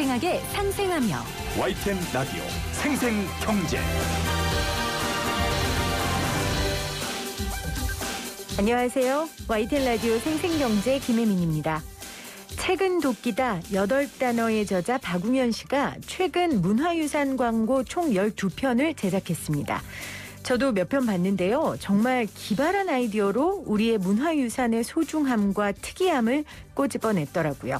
생생하게 상생하며 YTN 라디오 생생경제. 안녕하세요. YTN 라디오 생생경제 김혜민입니다. 책은 도끼다 8단어의 저자 박웅현 씨가 최근 문화유산 광고 총 12편을 제작했습니다. 저도 몇 편 봤는데요. 정말 기발한 아이디어로 우리의 문화유산의 소중함과 특이함을 꼬집어냈더라고요.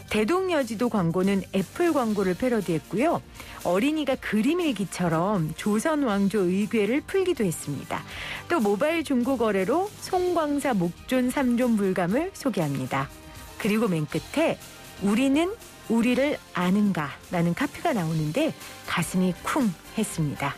대동여지도 광고는 애플 광고를 패러디했고요. 어린이가 그림 일기처럼 조선 왕조 의궤를 풀기도 했습니다. 또 모바일 중고거래로 송광사 목존 3종 불감을 소개합니다. 그리고 맨 끝에 우리는 우리를 아는가라는 카피가 나오는데 가슴이 쿵 했습니다.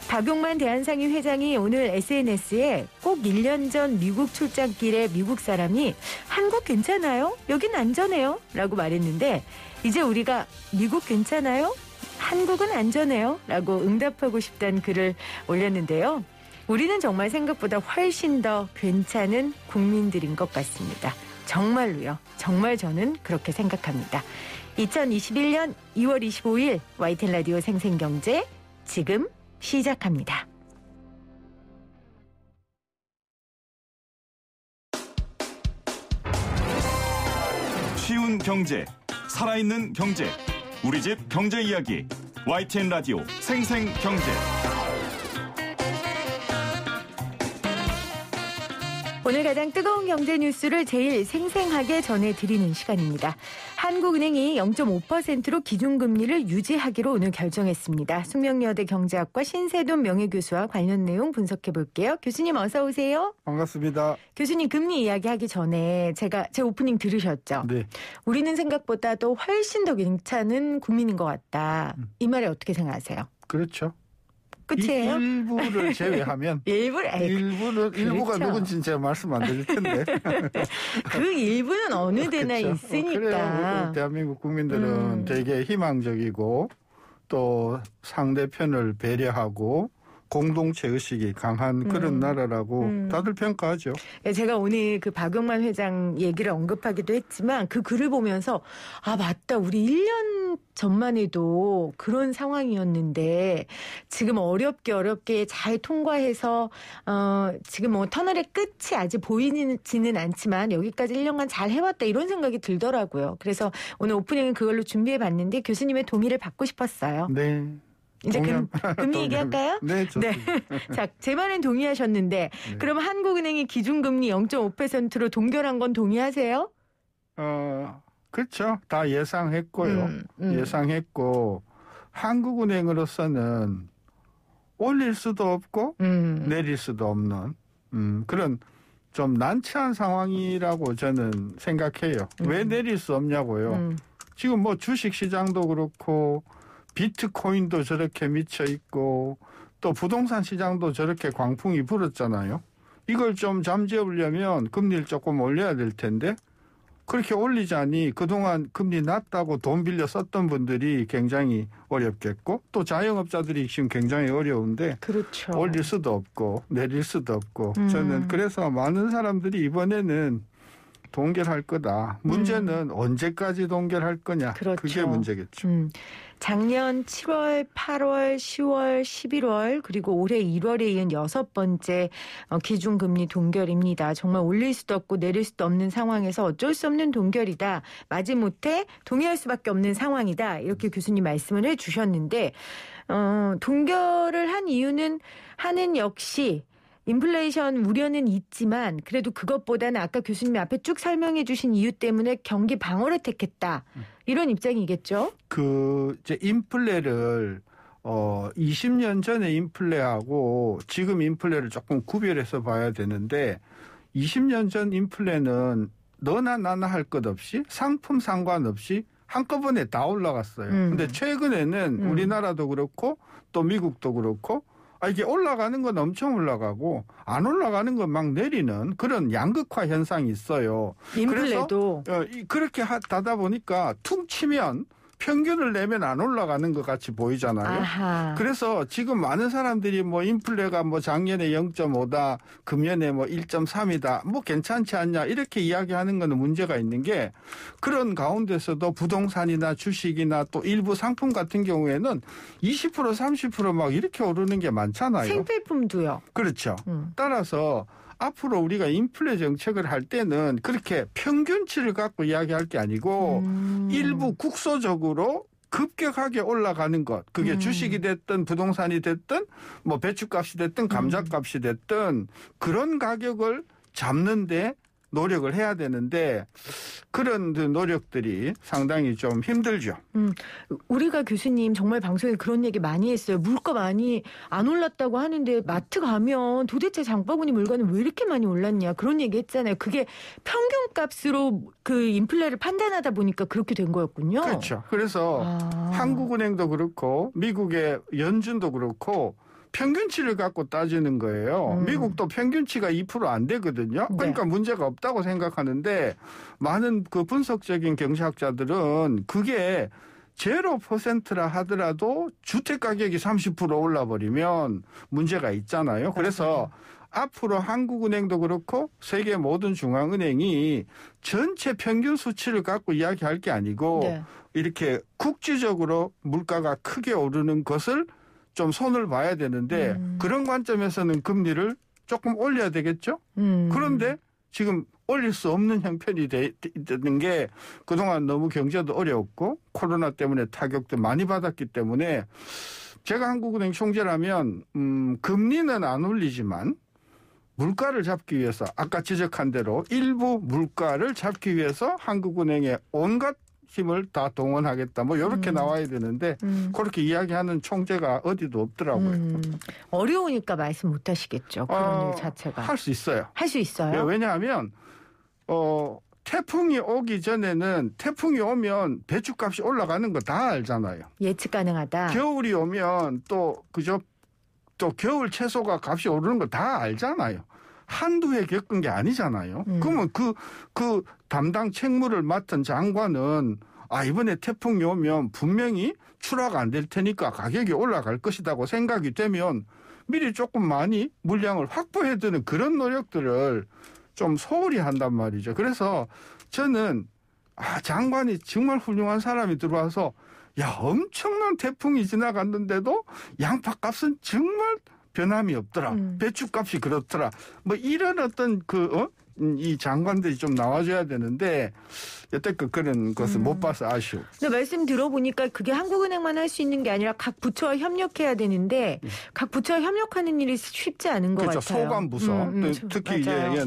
박용만 대한상인 회장이 오늘 SNS에 꼭 1년 전 미국 출장길에 미국 사람이 한국 괜찮아요? 여긴 안전해요? 라고 말했는데 이제 우리가 미국 괜찮아요? 한국은 안전해요? 라고 응답하고 싶다는 글을 올렸는데요. 우리는 정말 생각보다 훨씬 더 괜찮은 국민들인 것 같습니다. 정말로요. 정말 저는 그렇게 생각합니다. 2021년 2월 25일 YTN 라디오 생생경제 지금 시작합니다. 쉬운 경제, 살아있는 경제, 우리 집 경제 이야기, YTN 라디오 생생경제. 오늘 가장 뜨거운 경제 뉴스를 제일 생생하게 전해드리는 시간입니다. 한국은행이 0.5%로 기준금리를 유지하기로 오늘 결정했습니다. 숙명여대 경제학과 신세돈 명예교수와 관련 내용 분석해볼게요. 교수님 어서 오세요. 반갑습니다. 교수님 금리 이야기하기 전에 제 오프닝 들으셨죠? 네. 우리는 생각보다도 훨씬 더 괜찮은 국민인 것 같다. 이 말에 어떻게 생각하세요? 그렇죠. 끝이에요? 일부를 제외하면 일부가 그렇죠. 누군지는 제가 말씀 안 드릴 텐데 그 일부는 어느 데나 그렇죠. 있으니까. 그래요. 대한민국 국민들은 되게 희망적이고 또 상대편을 배려하고 공동체 의식이 강한 그런 나라라고 다들 평가하죠. 제가 오늘 그 박용만 회장 얘기를 언급하기도 했지만 그 글을 보면서 아 맞다 우리 1년 전만 해도 그런 상황이었는데 지금 어렵게 잘 통과해서 지금 뭐 터널의 끝이 아직 보이지는 않지만 여기까지 1년간 잘 해왔다 이런 생각이 들더라고요. 그래서 오늘 오프닝은 그걸로 준비해봤는데 교수님의 동의를 받고 싶었어요. 네. 이제 금리 얘기할까요? 네, 좋습니다. 네. 자, 제 말은 동의하셨는데 네. 그럼 한국은행이 기준금리 0.5%로 동결한 건 동의하세요? 그렇죠. 다 예상했고요. 예상했고 한국은행으로서는 올릴 수도 없고 내릴 수도 없는 그런 좀 난처한 상황이라고 저는 생각해요. 왜 내릴 수 없냐고요. 지금 뭐 주식시장도 그렇고 비트코인도 저렇게 미쳐 있고 또 부동산 시장도 저렇게 광풍이 불었잖아요. 이걸 좀 잠재우려면 금리를 조금 올려야 될 텐데 그렇게 올리자니 그동안 금리 낮다고 돈 빌려 썼던 분들이 굉장히 어렵겠고 또 자영업자들이 지금 굉장히 어려운데 그렇죠. 올릴 수도 없고 내릴 수도 없고 저는 그래서 많은 사람들이 이번에는 동결할 거다. 문제는 언제까지 동결할 거냐. 그렇죠. 그게 문제겠죠. 작년 7월, 8월, 10월, 11월 그리고 올해 1월에 이은 6번째 기준금리 동결입니다. 정말 올릴 수도 없고 내릴 수도 없는 상황에서 어쩔 수 없는 동결이다. 마지못해 동의할 수밖에 없는 상황이다. 이렇게 교수님 말씀을 해주셨는데 동결을 한 이유는 한은 역시 인플레이션 우려는 있지만 그래도 그것보다는 아까 교수님이 앞에 쭉 설명해 주신 이유 때문에 경기 방어를 택했다. 이런 입장이겠죠? 이제 인플레를 20년 전에 인플레하고 지금 인플레를 조금 구별해서 봐야 되는데 20년 전 인플레는 너나 나나 할 것 없이 상품 상관없이 한꺼번에 다 올라갔어요. 근데 최근에는 우리나라도 그렇고 또 미국도 그렇고 이게 올라가는 건 엄청 올라가고 안 올라가는 건 막 내리는 그런 양극화 현상이 있어요. 인플레도. 그래서 그렇게 하다 보니까 퉁 치면 평균을 내면 안 올라가는 것 같이 보이잖아요. 아하. 그래서 지금 많은 사람들이 뭐 인플레가 뭐 작년에 0.5다, 금년에 뭐 1.3이다, 뭐 괜찮지 않냐 이렇게 이야기하는 거는 문제가 있는 게 그런 가운데서도 부동산이나 주식이나 또 일부 상품 같은 경우에는 20% 30% 막 이렇게 오르는 게 많잖아요. 생필품도요. 그렇죠. 따라서 앞으로 우리가 인플레 정책을 할 때는 그렇게 평균치를 갖고 이야기할 게 아니고 일부 국소적으로 급격하게 올라가는 것. 그게 주식이 됐든 부동산이 됐든 뭐 배추값이 됐든 감자값이 됐든 그런 가격을 잡는데 노력을 해야 되는데 그런 노력들이 상당히 좀 힘들죠. 우리가 교수님 정말 방송에 그런 얘기 많이 했어요. 물가 많이 안 올랐다고 하는데 마트 가면 도대체 장바구니 물건은 왜 이렇게 많이 올랐냐 그런 얘기 했잖아요. 그게 평균값으로 그 인플레를 판단하다 보니까 그렇게 된 거였군요. 그렇죠. 그래서 한국은행도 그렇고 미국의 연준도 그렇고 평균치를 갖고 따지는 거예요. 미국도 평균치가 2% 안 되거든요. 그러니까 네. 문제가 없다고 생각하는데 많은 그 분석적인 경제학자들은 그게 0%라 하더라도 주택 가격이 30% 올라버리면 문제가 있잖아요. 그래서 앞으로 한국은행도 그렇고 세계 모든 중앙은행이 전체 평균 수치를 갖고 이야기할 게 아니고 네. 이렇게 국지적으로 물가가 크게 오르는 것을 좀 손을 봐야 되는데 그런 관점에서는 금리를 조금 올려야 되겠죠. 그런데 지금 올릴 수 없는 형편이 되는 게 그동안 너무 경제도 어려웠고 코로나 때문에 타격도 많이 받았기 때문에 제가 한국은행 총재라면 금리는 안 올리지만 물가를 잡기 위해서 아까 지적한 대로 일부 물가를 잡기 위해서 한국은행의 온갖 힘을 다 동원하겠다. 뭐 이렇게 나와야 되는데 그렇게 이야기하는 총재가 어디도 없더라고요. 어려우니까 말씀 못 하시겠죠. 그런 일 자체가. 할 수 있어요. 할 수 있어요? 네, 왜냐하면 태풍이 오기 전에는 태풍이 오면 배추값이 올라가는 거 다 알잖아요. 예측 가능하다. 겨울이 오면 또 겨울 채소가 값이 오르는 거 다 알잖아요. 한두 해 겪은 게 아니잖아요. 그러면 그 담당 책무를 맡은 장관은 이번에 태풍이 오면 분명히 출하가 안 될 테니까 가격이 올라갈 것이라고 생각이 되면 미리 조금 많이 물량을 확보해 두는 그런 노력들을 좀 소홀히 한단 말이죠. 그래서 저는 장관이 정말 훌륭한 사람이 들어와서 엄청난 태풍이 지나갔는데도 양파값은 정말 변함이 없더라. 배추값이 그렇더라. 뭐 이런 어떤 이 장관들이 좀 나와줘야 되는데 여태껏 그런 것을 못 봐서 아쉬워. 근데 말씀 들어보니까 그게 한국은행만 할 수 있는 게 아니라 각 부처와 협력해야 되는데 각 부처와 협력하는 일이 쉽지 않은 것 그렇죠. 같아요. 소관부서 특히 이제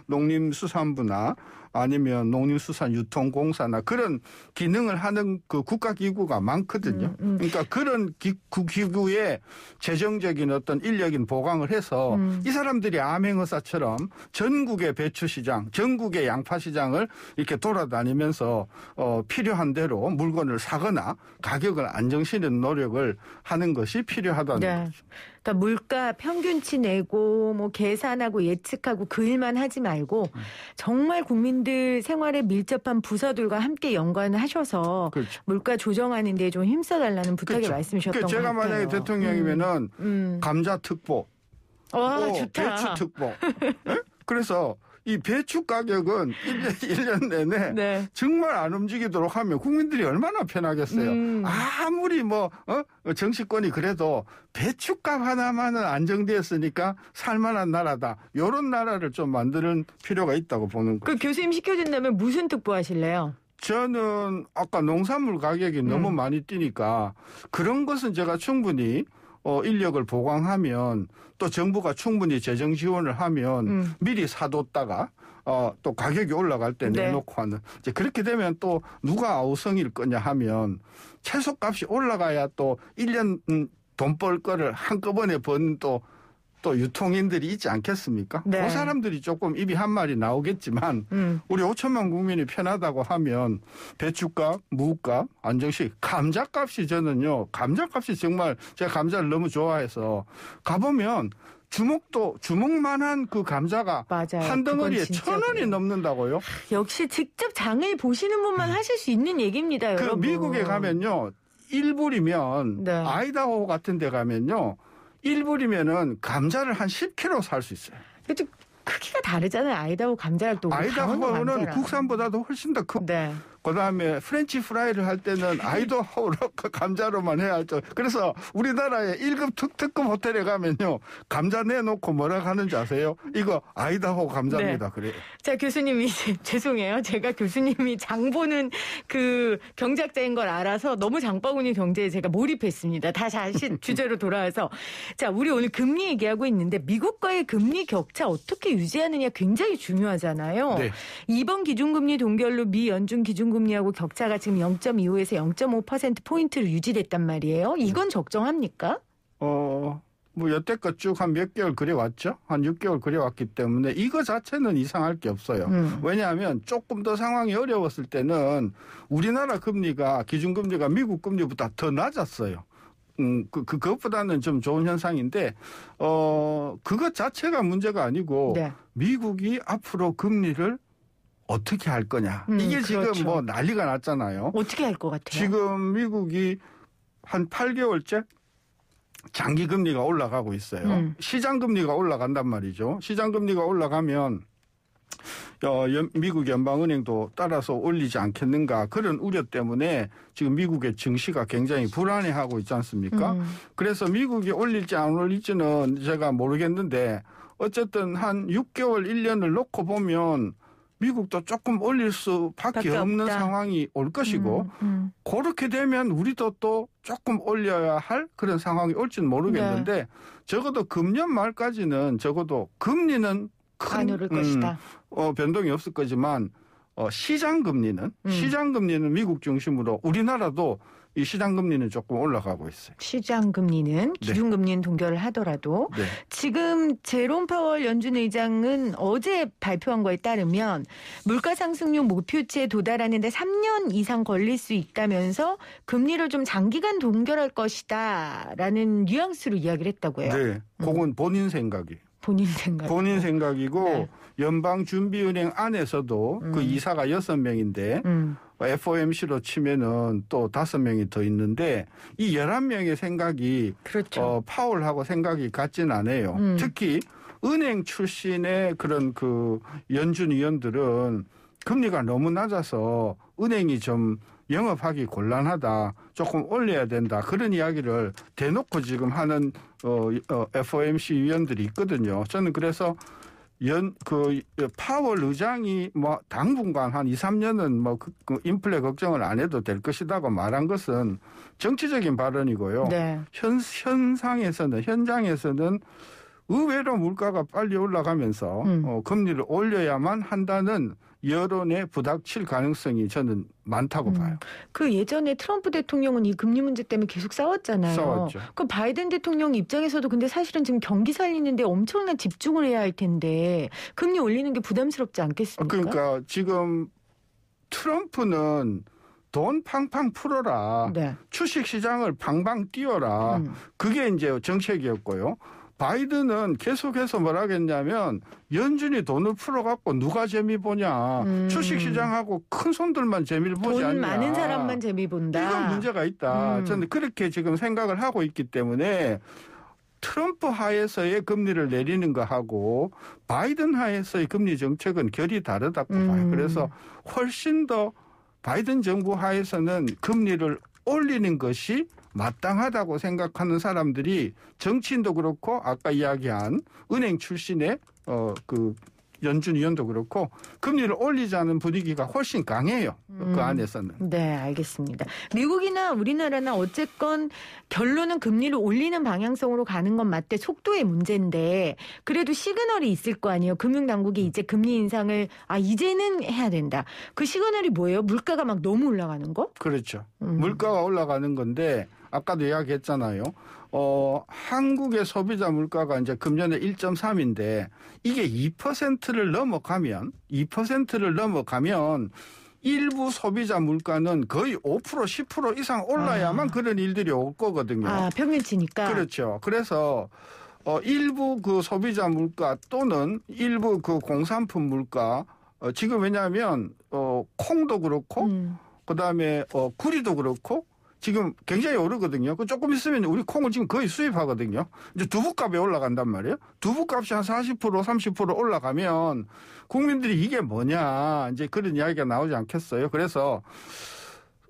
농림수산부나 아니면 농림수산유통공사나 그런 기능을 하는 그 국가기구가 많거든요. 그러니까 그런 기구에 재정적인 어떤 인력인 보강을 해서 이 사람들이 암행어사처럼 전국의 배추시장, 전국의 양파시장을 이렇게 돌아다니면서 필요한 대로 물건을 사거나 가격을 안정시키는 노력을 하는 것이 필요하다는 네. 거죠. 그러니까 물가 평균치 내고 뭐 계산하고 예측하고 그 일만 하지 말고 정말 국민들 생활에 밀접한 부서들과 함께 연관을 하셔서 그렇죠. 물가 조정하는 데 좀 힘써달라는 부탁의 그렇죠. 말씀이셨던 것 같아요. 제가 만약에 대통령이면은 감자특보, 좋다. 배추특보. 네? 그래서 이 배추 가격은 1년 내내 네. 정말 안 움직이도록 하면 국민들이 얼마나 편하겠어요. 아무리 정치권이 그래도 배추값 하나만은 안정되었으니까 살만한 나라다. 이런 나라를 좀 만드는 필요가 있다고 보는 거죠. 그 교수님 시켜준다면 무슨 특보 하실래요? 저는 아까 농산물 가격이 너무 많이 뛰니까 그런 것은 제가 충분히 인력을 보강하면 또 정부가 충분히 재정 지원을 하면 미리 사뒀다가 또 가격이 올라갈 때 내놓고 하는 이제 그렇게 되면 또 누가 아우성일 거냐 하면 채소값이 올라가야 또 1년 돈 벌 거를 한꺼번에 번 또 유통인들이 있지 않겠습니까? 네. 그 사람들이 조금 입이 한 마리 나오겠지만 우리 5천만 국민이 편하다고 하면 배추값, 무값, 안정식, 감자값이 저는요. 감자값이 정말 제가 감자를 너무 좋아해서 가보면 주먹만한 그 감자가 맞아요. 한 덩어리에 1,000원이 넘는다고요? 역시 직접 장을 보시는 분만 하실 수 있는 얘기입니다, 여러분. 미국에 가면요. 1불이면 네. 아이다호 같은 데 가면요. 1불이면은 감자를 한 10kg 살 수 있어요. 그래도 크기가 다르잖아요. 아이다호 감자랑 또 아이다호는 국산보다도 훨씬 더 크고 네. 그다음에 프렌치 프라이를 할 때는 아이다호로 감자로만 해야 하죠. 그래서 우리나라의 1급 특급 호텔에 가면요. 감자 내놓고 뭐라 하는지 아세요? 이거 아이다호 감자입니다. 네. 그래요. 자, 교수님이 죄송해요. 제가 교수님이 장 보는 그 경제학자인 걸 알아서 너무 장바구니 경제에 제가 몰입했습니다. 다시 주제로 돌아와서 자, 우리 오늘 금리 얘기하고 있는데 미국과의 금리 격차 어떻게 유지하느냐 굉장히 중요하잖아요. 네. 이번 기준금리 동결로 미 연준 기준금리하고 격차가 지금 0.25에서 0.5%포인트로 유지됐단 말이에요. 이건 적정합니까? 뭐 여태껏 쭉 한 몇 개월 그래왔죠. 한 6개월 그래왔기 때문에 이거 자체는 이상할 게 없어요. 왜냐하면 조금 더 상황이 어려웠을 때는 우리나라 금리가 기준금리가 미국 금리보다 더 낮았어요. 그것보다는 좀 좋은 현상인데, 그것 자체가 문제가 아니고, 네. 미국이 앞으로 금리를 어떻게 할 거냐. 이게 그렇죠. 지금 뭐 난리가 났잖아요. 어떻게 할 것 같아요? 지금 미국이 한 8개월째 장기 금리가 올라가고 있어요. 시장 금리가 올라간단 말이죠. 시장 금리가 올라가면, 미국 연방은행도 따라서 올리지 않겠는가 그런 우려 때문에 지금 미국의 증시가 굉장히 불안해하고 있지 않습니까? 그래서 미국이 올릴지 안 올릴지는 제가 모르겠는데 어쨌든 한 6개월 1년을 놓고 보면 미국도 조금 올릴 수밖에 없는 상황이 올 것이고 그렇게 되면 우리도 또 조금 올려야 할 그런 상황이 올지는 모르겠는데 네. 적어도 금년 말까지는 적어도 금리는 안 오를 것이다. 변동이 없을 거지만 시장 금리는 미국 중심으로 우리나라도 이 시장 금리는 조금 올라가고 있어요. 시장 금리는 기준 금리는 동결을 하더라도 네. 지금 제롬 파월 연준 의장은 어제 발표한 거에 따르면 물가 상승률 목표치에 도달하는 데 3년 이상 걸릴 수 있다면서 금리를 좀 장기간 동결할 것이다라는 뉘앙스로 이야기를 했다고요. 네. 그건 본인 생각이에요. 본인 생각이고 네. 연방준비은행 안에서도 그 이사가 6명인데 FOMC로 치면은 또 5명이 더 있는데 이 11명의 생각이 그렇죠. 파월하고 생각이 같진 않아요. 특히 은행 출신의 그런 그 연준 위원들은 금리가 너무 낮아서 은행이 좀 영업하기 곤란하다. 조금 올려야 된다. 그런 이야기를 대놓고 지금 하는 FOMC 위원들이 있거든요. 저는 그래서 파월 의장이 뭐 당분간 한 2, 3년은 뭐 그 인플레 걱정을 안 해도 될 것이다고 말한 것은 정치적인 발언이고요. 네. 현장에서는 의외로 물가가 빨리 올라가면서 금리를 올려야만 한다는 여론에 부닥칠 가능성이 저는 많다고 봐요. 그 예전에 트럼프 대통령은 이 금리 문제 때문에 계속 싸웠잖아요. 싸웠죠. 그 바이든 대통령 입장에서도 근데 사실은 지금 경기 살리는데 엄청난 집중을 해야 할 텐데 금리 올리는 게 부담스럽지 않겠습니까? 그러니까 지금 트럼프는 돈 팡팡 풀어라. 네. 주식시장을 방방 띄워라. 그게 이제 정책이었고요. 바이든은 계속해서 뭐라 하겠냐면 연준이 돈을 풀어갖고 누가 재미 보냐. 주식시장하고 큰 손들만 재미를 보지 않냐. 돈 많은 사람만 재미 본다. 이건 문제가 있다. 저는 그렇게 지금 생각을 하고 있기 때문에 트럼프 하에서의 금리를 내리는 거하고 바이든 하에서의 금리 정책은 결이 다르다고 봐요. 그래서 훨씬 더 바이든 정부 하에서는 금리를 올리는 것이 마땅하다고 생각하는 사람들이 정치인도 그렇고 아까 이야기한 은행 출신의 그 연준 위원도 그렇고 금리를 올리자는 분위기가 훨씬 강해요. 그 안에서는. 네, 알겠습니다. 미국이나 우리나라나 어쨌건 결론은 금리를 올리는 방향성으로 가는 건 맞대 속도의 문제인데 그래도 시그널이 있을 거 아니에요. 금융당국이 이제 금리 인상을 이제는 해야 된다. 그 시그널이 뭐예요? 물가가 막 너무 올라가는 거? 그렇죠. 물가가 올라가는 건데 아까도 이야기했잖아요. 한국의 소비자 물가가 이제 금년에 1.3인데 이게 2%를 넘어가면 일부 소비자 물가는 거의 5% 10% 이상 올라야만 그런 일들이 올 거거든요. 평균치니까. 그렇죠. 그래서 일부 그 소비자 물가 또는 일부 그 공산품 물가 지금 왜냐하면 콩도 그렇고 그다음에 구리도 그렇고 지금 굉장히 오르거든요. 그 조금 있으면 우리 콩을 지금 거의 수입하거든요. 이제 두부값이 올라간단 말이에요. 두부값이 한 40% 30% 올라가면 국민들이 이게 뭐냐 이제 그런 이야기가 나오지 않겠어요. 그래서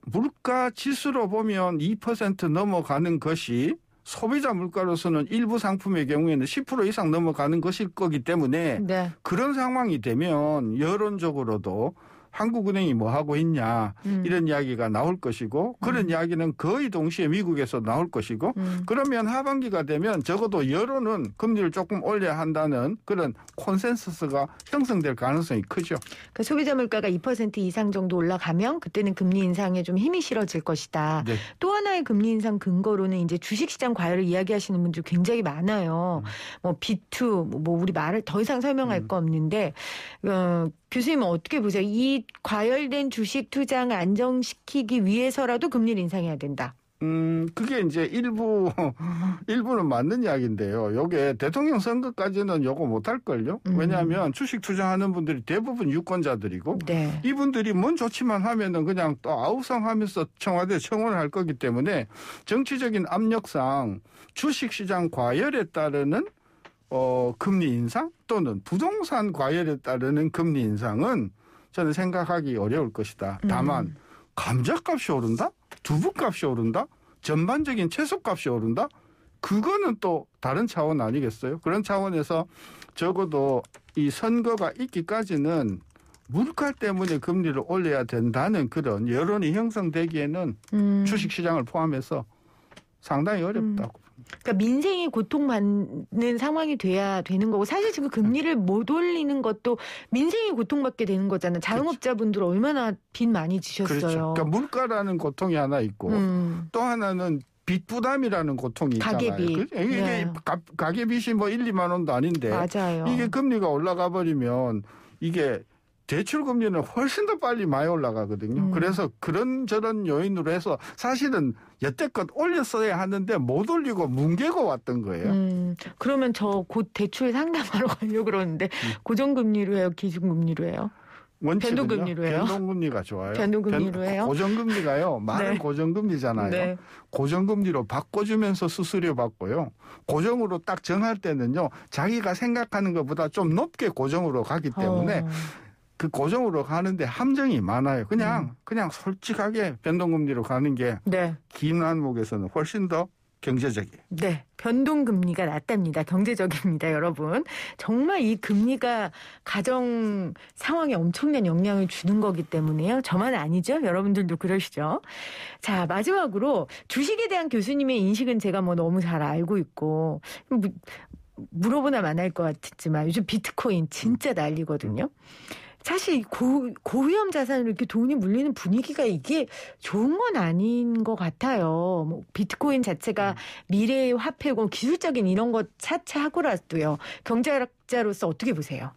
물가 지수로 보면 2% 넘어가는 것이 소비자 물가로서는 일부 상품의 경우에는 10% 이상 넘어가는 것일 거기 때문에 네. 그런 상황이 되면 여론적으로도 한국은행이 뭐 하고 있냐 이런 이야기가 나올 것이고 그런 이야기는 거의 동시에 미국에서 나올 것이고 그러면 하반기가 되면 적어도 여론은 금리를 조금 올려야 한다는 그런 콘센서스가 형성될 가능성이 크죠. 그러니까 소비자 물가가 2% 이상 정도 올라가면 그때는 금리 인상에 좀 힘이 실어질 것이다. 네. 또 하나의 금리 인상 근거로는 이제 주식시장 과열을 이야기하시는 분들 굉장히 많아요. 뭐 B2 뭐 우리 말을 더 이상 설명할 거 없는데 교수님은 어떻게 보세요? 이 과열된 주식 투자를 안정시키기 위해서라도 금리를 인상해야 된다. 그게 이제 일부는 맞는 이야기인데요. 요게 대통령 선거까지는 요거 못할걸요? 왜냐하면 주식 투자하는 분들이 대부분 유권자들이고 네. 이분들이 뭔 좋지만 하면은 그냥 또 아우성하면서 청와대에 청원을 할 거기 때문에 정치적인 압력상 주식시장 과열에 따르는 금리 인상 또는 부동산 과열에 따르는 금리 인상은 저는 생각하기 어려울 것이다. 다만 감자값이 오른다? 두부값이 오른다? 전반적인 채소값이 오른다? 그거는 또 다른 차원 아니겠어요? 그런 차원에서 적어도 이 선거가 있기까지는 물가 때문에 금리를 올려야 된다는 그런 여론이 형성되기에는 주식시장을 포함해서 상당히 어렵다고. 그러니까 민생이 고통받는 상황이 돼야 되는 거고 사실 지금 금리를 못 올리는 것도 민생이 고통받게 되는 거잖아요. 자영업자분들 얼마나 빚 많이 지셨어요. 그렇죠. 그러니까 물가라는 고통이 하나 있고 또 하나는 빚 부담이라는 고통이 있잖아요. 가계빚. 이게 네. 가계빚이 뭐 1, 2만 원도 아닌데 맞아요. 이게 금리가 올라가 버리면 이게 대출 금리는 훨씬 더 빨리 많이 올라가거든요. 그래서 그런저런 요인으로 해서 사실은 여태껏 올렸어야 하는데 못 올리고 뭉개고 왔던 거예요. 그러면 저 곧 대출 상담하러 가려고 그러는데 고정금리로 해요? 기준금리로 해요? 변동금리로 해요? 변동금리가 좋아요. 변동금리로 해요? 고정금리가요. 많은 네. 고정금리잖아요. 네. 고정금리로 바꿔주면서 수수료 받고요. 고정으로 딱 정할 때는요. 자기가 생각하는 것보다 좀 높게 고정으로 가기 때문에 그 고정으로 가는데 함정이 많아요. 그냥 솔직하게 변동금리로 가는 게 네. 긴 한목에서는 훨씬 더 경제적이에요. 네. 변동금리가 낫답니다. 경제적입니다, 여러분. 정말 이 금리가 가정 상황에 엄청난 영향을 주는 거기 때문에요. 저만 아니죠? 여러분들도 그러시죠? 자, 마지막으로 주식에 대한 교수님의 인식은 제가 뭐 너무 잘 알고 있고 물어보나 마나할 것 같지만 요즘 비트코인 진짜 난리거든요. 사실 고위험 자산으로 이렇게 돈이 물리는 분위기가 이게 좋은 건 아닌 것 같아요. 뭐 비트코인 자체가 미래의 화폐고 기술적인 이런 것 차치하고라도요. 경제학자로서 어떻게 보세요?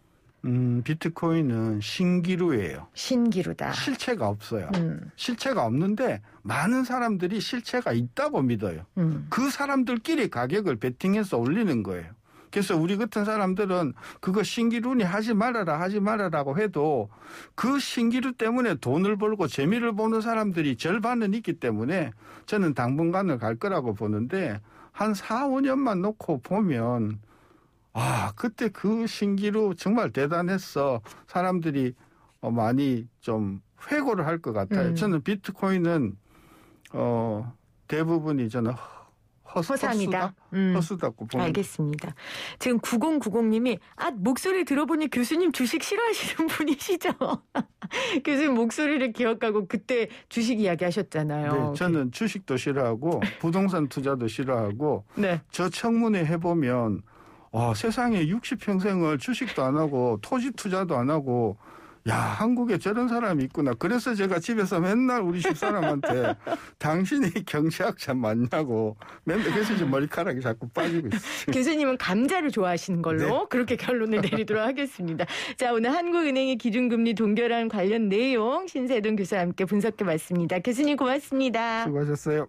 비트코인은 신기루예요. 신기루다. 실체가 없어요. 실체가 없는데 많은 사람들이 실체가 있다고 믿어요. 그 사람들끼리 가격을 베팅해서 올리는 거예요. 그래서 우리 같은 사람들은 그거 신기루니 하지 말아라고 해도 그 신기루 때문에 돈을 벌고 재미를 보는 사람들이 절반은 있기 때문에 저는 당분간을 갈 거라고 보는데 한 4, 5년만 놓고 보면 그때 그 신기루 정말 대단했어. 사람들이 많이 좀 회고를 할 것 같아요. 저는 비트코인은 대부분이 저는 허상이다. 허수다고 보면. 알겠습니다. 지금 9090님이 목소리 들어보니 교수님 주식 싫어하시는 분이시죠? 교수님 목소리를 기억하고 그때 주식 이야기 하셨잖아요. 네, 저는 주식도 싫어하고 부동산 투자도 싫어하고 네. 저 청문회 해보면 세상에 60평생을 주식도 안 하고 토지 투자도 안 하고 한국에 저런 사람이 있구나. 그래서 제가 집에서 맨날 우리 집사람한테 당신이 경제학자 맞냐고 맨날 그래서 이제 머리카락이 자꾸 빠지고 있어요. 교수님은 감자를 좋아하시는 걸로 네. 그렇게 결론을 내리도록 하겠습니다. 자, 오늘 한국은행의 기준금리 동결안 관련 내용 신세동 교수와 함께 분석해봤습니다. 교수님 고맙습니다. 수고하셨어요.